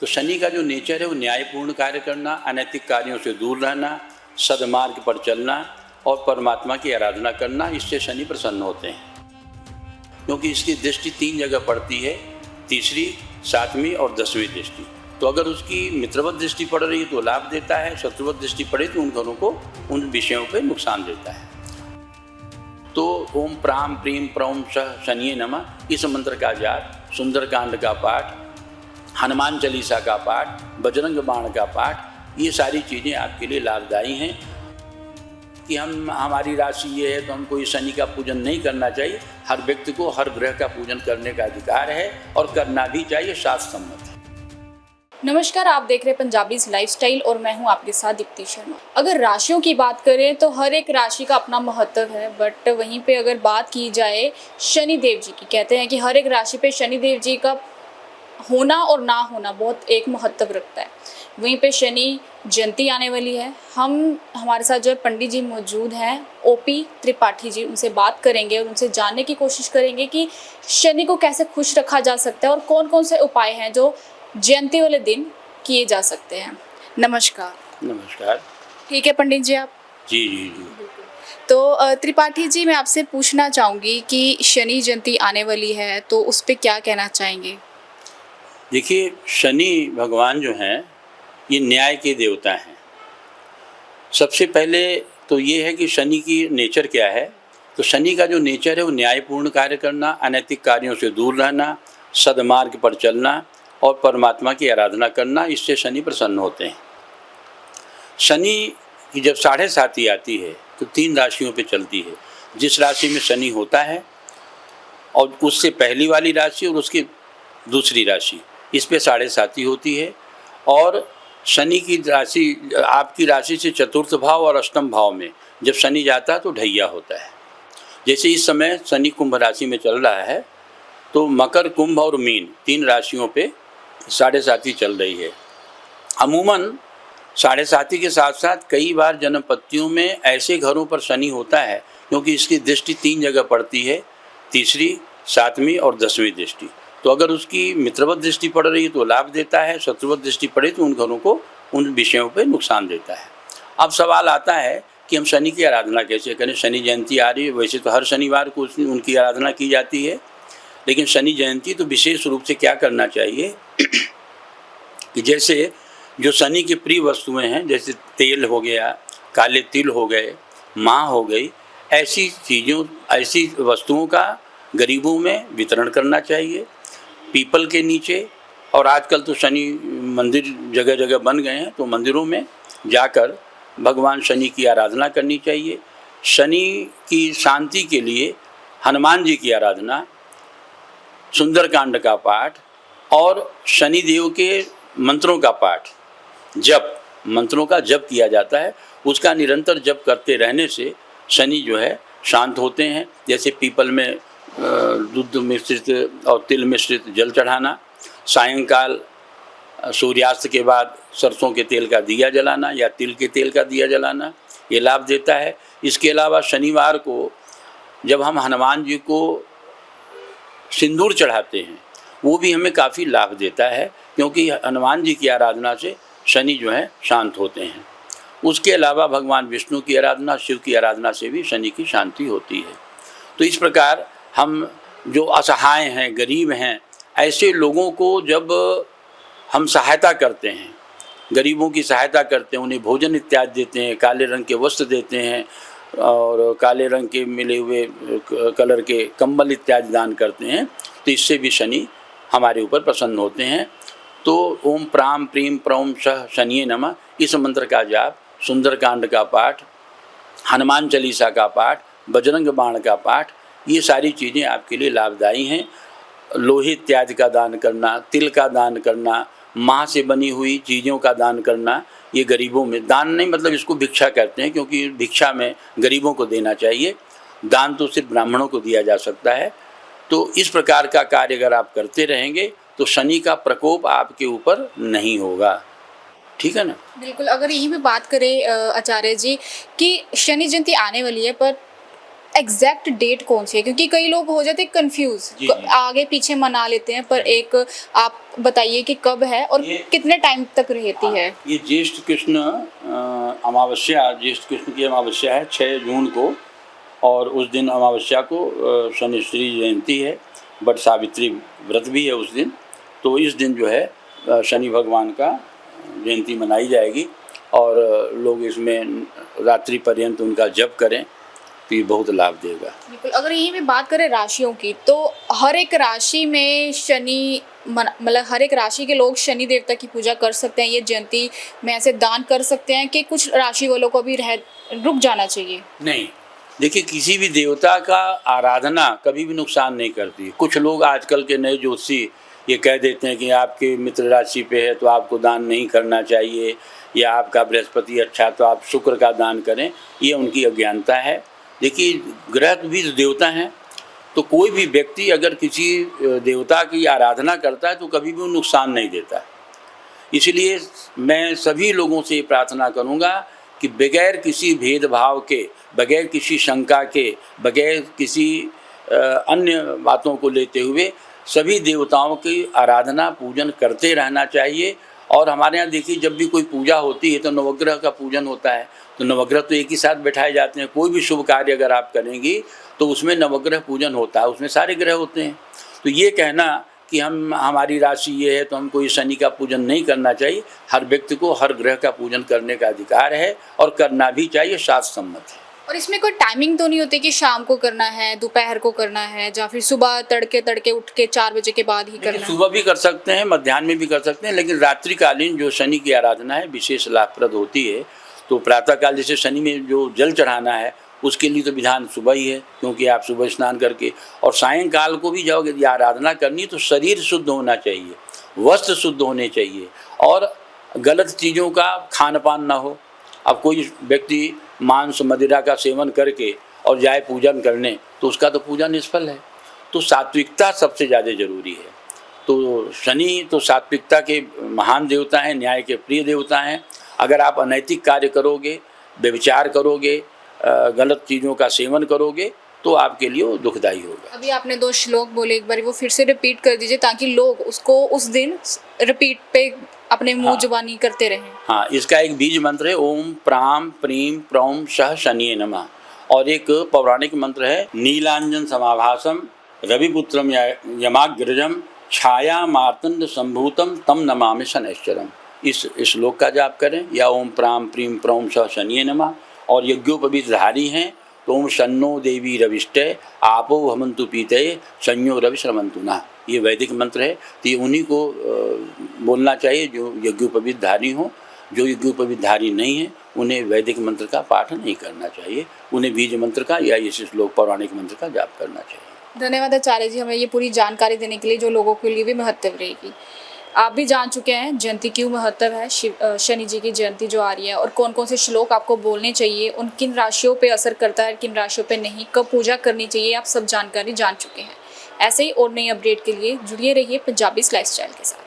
तो शनि का जो नेचर है वो न्यायपूर्ण कार्य करना, अनैतिक कार्यों से दूर रहना, सद्मार्ग पर चलना और परमात्मा की आराधना करना, इससे शनि प्रसन्न होते हैं। क्योंकि इसकी दृष्टि 3 जगह पड़ती है, तीसरी, 7वीं और 10वीं दृष्टि। तो अगर उसकी मित्रवत दृष्टि पड़ रही है तो लाभ देता है, शत्रुवत दृष्टि पड़े तो उन घरों को, उन विषयों पर नुकसान देता है। तो ओम प्राम प्रीम प्रौम सह शनिये नमः, इस मंत्र का जाप, सुंदरकांड का पाठ, हनुमान चालीसा का पाठ, बजरंग बाण का पाठ, ये सारी चीज़ें आपके लिए लाभदायी हैं। कि हमारी राशि ये है तो हमको ये शनि का पूजन नहीं करना चाहिए। हर व्यक्ति को हर ग्रह का पूजन करने का अधिकार है और करना भी चाहिए, शास्त्र सम्मत है। नमस्कार, आप देख रहे हैं पंजाबी लाइफस्टाइल और मैं हूं आपके साथ दीप्ति शर्मा। अगर राशियों की बात करें तो हर एक राशि का अपना महत्व है, बट वहीं पे अगर बात की जाए शनि देव जी की, कहते हैं कि हर एक राशि पे शनि देव जी का होना और ना होना बहुत एक महत्व रखता है। वहीं पे शनि जयंती आने वाली है। हमारे साथ जो है पंडित जी मौजूद हैं, ओपी त्रिपाठी जी, उनसे बात करेंगे और उनसे जानने की कोशिश करेंगे कि शनि को कैसे खुश रखा जा सकता है और कौन कौन से उपाय हैं जो जयंती वाले दिन किए जा सकते हैं। नमस्कार। नमस्कार। ठीक है पंडित जी, आप? जी जी जी। तो त्रिपाठी जी, मैं आपसे पूछना चाहूँगी कि शनि जयंती आने वाली है तो उस पर क्या कहना चाहेंगे? देखिए, शनि भगवान जो हैं ये न्याय के देवता हैं। सबसे पहले तो ये है कि शनि की नेचर क्या है। तो शनि का जो नेचर है वो न्यायपूर्ण कार्य करना, अनैतिक कार्यों से दूर रहना, सद्मार्ग पर चलना और परमात्मा की आराधना करना, इससे शनि प्रसन्न होते हैं। शनि की जब 7.5 आती है तो 3 राशियों पे चलती है। जिस राशि में शनि होता है और उससे पहली वाली राशि और उसकी दूसरी राशि, इस पे 7.5 होती है। और शनि की राशि, आपकी राशि से चतुर्थ भाव और अष्टम भाव में जब शनि जाता है तो ढैया होता है। जैसे इस समय शनि कुंभ राशि में चल रहा है तो मकर, कुंभ और मीन 3 राशियों पे 7.5 चल रही है। अमूमन 7.5 के साथ साथ कई बार जन्मपत्तियों में ऐसे घरों पर शनि होता है क्योंकि इसकी दृष्टि 3 जगह पड़ती है, तीसरी, 7वीं और 10वीं दृष्टि। तो अगर उसकी मित्रवत दृष्टि पड़ रही है तो लाभ देता है, शत्रुवत दृष्टि पड़े तो उन घरों को, उन विषयों पर नुकसान देता है। अब सवाल आता है कि हम शनि की आराधना कैसे करें। शनि जयंती आ रही है, वैसे तो हर शनिवार को उनकी आराधना की जाती है, लेकिन शनि जयंती तो विशेष रूप से क्या करना चाहिए कि जैसे जो शनि की प्रिय वस्तुएं हैं, जैसे तेल हो गया, काले तिल हो गए, माँ हो गई, ऐसी चीज़ों, ऐसी वस्तुओं का गरीबों में वितरण करना चाहिए। पीपल के नीचे, और आजकल तो शनि मंदिर जगह जगह बन गए हैं तो मंदिरों में जाकर भगवान शनि की आराधना करनी चाहिए। शनि की शांति के लिए हनुमान जी की आराधना, सुंदरकांड का पाठ और शनि देव के मंत्रों का पाठ, जप, मंत्रों का जप किया जाता है। उसका निरंतर जप करते रहने से शनि जो है शांत होते हैं। जैसे पीपल में दूध मिश्रित और तिल मिश्रित जल चढ़ाना, सायंकाल सूर्यास्त के बाद सरसों के तेल का दिया जलाना या तिल के तेल का दिया जलाना, ये लाभ देता है। इसके अलावा शनिवार को जब हम हनुमान जी को सिंदूर चढ़ाते हैं वो भी हमें काफ़ी लाभ देता है, क्योंकि हनुमान जी की आराधना से शनि जो है शांत होते हैं। उसके अलावा भगवान विष्णु की आराधना, शिव की आराधना से भी शनि की शांति होती है। तो इस प्रकार हम जो असहाय हैं, गरीब हैं, ऐसे लोगों को जब हम सहायता करते हैं, गरीबों की सहायता करते हैं, उन्हें भोजन इत्यादि देते हैं, काले रंग के वस्त्र देते हैं और काले रंग के मिले हुए कलर के कंबल इत्यादि दान करते हैं, तो इससे भी शनि हमारे ऊपर प्रसन्न होते हैं। तो ओम प्राम प्रीम प्रौम सह शनिये नमः, इस मंत्र का जाप, सुंदरकांड का पाठ, हनुमान चालीसा का पाठ, बजरंग बाण का पाठ, ये सारी चीज़ें आपके लिए लाभदायी हैं। लोहे इत्यादि का दान करना, तिल का दान करना, माँ से बनी हुई चीज़ों का दान करना, ये गरीबों में, दान नहीं मतलब इसको भिक्षा कहते हैं, क्योंकि भिक्षा में गरीबों को देना चाहिए, दान तो सिर्फ ब्राह्मणों को दिया जा सकता है। तो इस प्रकार का कार्य अगर आप करते रहेंगे तो शनि का प्रकोप आपके ऊपर नहीं होगा। ठीक है ना? बिल्कुल। अगर यहीं पे बात करें आचार्य जी कि शनि जयंती आने वाली है, पर एग्जैक्ट डेट कौन सी है, क्योंकि कई लोग हो जाते कंफ्यूज, जी, जी। आगे पीछे मना लेते हैं, पर एक आप बताइए कि कब है और कितने टाइम तक रहती है। ये ज्येष्ठ कृष्ण अमावस्या, ज्येष्ठ कृष्ण की अमावस्या है 6 जून को, और उस दिन अमावस्या को शनि श्री जयंती है, बट सावित्री व्रत भी है उस दिन। तो इस दिन जो है शनि भगवान का जयंती मनाई जाएगी, और लोग इसमें रात्रि पर्यंत उनका जप करें तो ये बहुत लाभ देगा। बिल्कुल। अगर यही भी बात करें राशियों की, तो हर एक राशि में शनि मतलब हर एक राशि के लोग शनि देवता की पूजा कर सकते हैं, ये जयंती में ऐसे दान कर सकते हैं कि कुछ राशि वालों को भी रुक जाना चाहिए? नहीं, देखिए किसी भी देवता का आराधना कभी भी नुकसान नहीं करती। कुछ लोग आजकल के नए ज्योतिषी ये कह देते हैं कि आपके मित्र राशि पे है तो आपको दान नहीं करना चाहिए, या आपका बृहस्पति अच्छा तो आप शुक्र का दान करें, ये उनकी अज्ञानता है। देखिए ग्रह भी देवता हैं, तो कोई भी व्यक्ति अगर किसी देवता की आराधना करता है तो कभी भी वो नुकसान नहीं देता। इसलिए मैं सभी लोगों से प्रार्थना करूंगा कि बगैर किसी भेदभाव के, बगैर किसी शंका के, बगैर किसी अन्य बातों को लेते हुए सभी देवताओं की आराधना पूजन करते रहना चाहिए। और हमारे यहाँ देखिए जब भी कोई पूजा होती है तो नवग्रह का पूजन होता है, तो नवग्रह तो एक ही साथ बैठाए जाते हैं। कोई भी शुभ कार्य अगर आप करेंगी तो उसमें नवग्रह पूजन होता है, उसमें सारे ग्रह होते हैं। तो ये कहना कि हमारी राशि ये है तो हमको ये शनि का पूजन नहीं करना चाहिए, हर व्यक्ति को हर ग्रह का पूजन करने का अधिकार है और करना भी चाहिए, शास्त्र सम्मत है। और इसमें कोई टाइमिंग तो नहीं होती कि शाम को करना है, दोपहर को करना है, या फिर सुबह तड़के उठ के 4 बजे के बाद ही करना है? सुबह भी कर सकते हैं, मध्याह्न में भी कर सकते हैं, लेकिन रात्रिकालीन जो शनि की आराधना है विशेष लाभप्रद होती है। तो प्रातःकाल जैसे शनि में जो जल चढ़ाना है उसके लिए तो विधान सुबह ही है, क्योंकि आप सुबह स्नान करके, और सायंकाल को भी जाओगे यदि आराधना करनी तो शरीर शुद्ध होना चाहिए, वस्त्र शुद्ध होने चाहिए, और गलत चीज़ों का खान पान ना हो। अब कोई व्यक्ति मांस मदिरा का सेवन करके और जाए पूजन करने तो उसका तो पूजा निष्फल है। तो सात्विकता सबसे ज़्यादा ज़रूरी है। तो शनि तो सात्विकता के महान देवता हैं, न्याय के प्रिय देवता हैं। अगर आप अनैतिक कार्य करोगे, व्यभिचार करोगे, गलत चीज़ों का सेवन करोगे तो आपके लिए वो दुखदायी होगा। अभी आपने 2 श्लोक बोले, एक बार वो फिर से रिपीट कर दीजिए ताकि लोग उसको उस दिन रिपीट पे अपने मुंह जुबानी करते रहें। हाँ, इसका एक बीज मंत्र है ओम प्राम प्रीम प्रौम सह शनिये नमः, और एक पौराणिक मंत्र है नीलांजन समाभासम रविपुत्रम यमाग्रजम छाया मार्तंड संभूतम तम नमामि शनैश्चरम। इस श्लोक का जाप करें, या ओम प्राम प्रीम प्रौम सह शनिये नमः। और यज्ञोपवीतधारी हैं तो ओम शन्नो देवी रविष्टे आपो हमंतु पीते संयो रवि श्रमंतु ना, ये वैदिक मंत्र है। तो ये उन्हीं को बोलना चाहिए जो यज्ञोपवीतधारी हों। जो यज्ञोपवीतधारी नहीं है उन्हें वैदिक मंत्र का पाठ नहीं करना चाहिए, उन्हें बीज मंत्र का या इस श्लोक पौराणिक मंत्र का जाप करना चाहिए। धन्यवाद आचार्य जी, हमें ये पूरी जानकारी देने के लिए, जो लोगों के लिए भी महत्व रहेगी। आप भी जान चुके हैं जयंती क्यों महत्व है, शनि जी की जयंती जो आ रही है, और कौन कौन से श्लोक आपको बोलने चाहिए, उन किन राशियों पे असर करता है, किन राशियों पे नहीं, कब पूजा करनी चाहिए, आप सब जानकारी जान चुके हैं। ऐसे ही और नई अपडेट के लिए जुड़िए रहिए पंजाबी लाइफस्टाइल के साथ।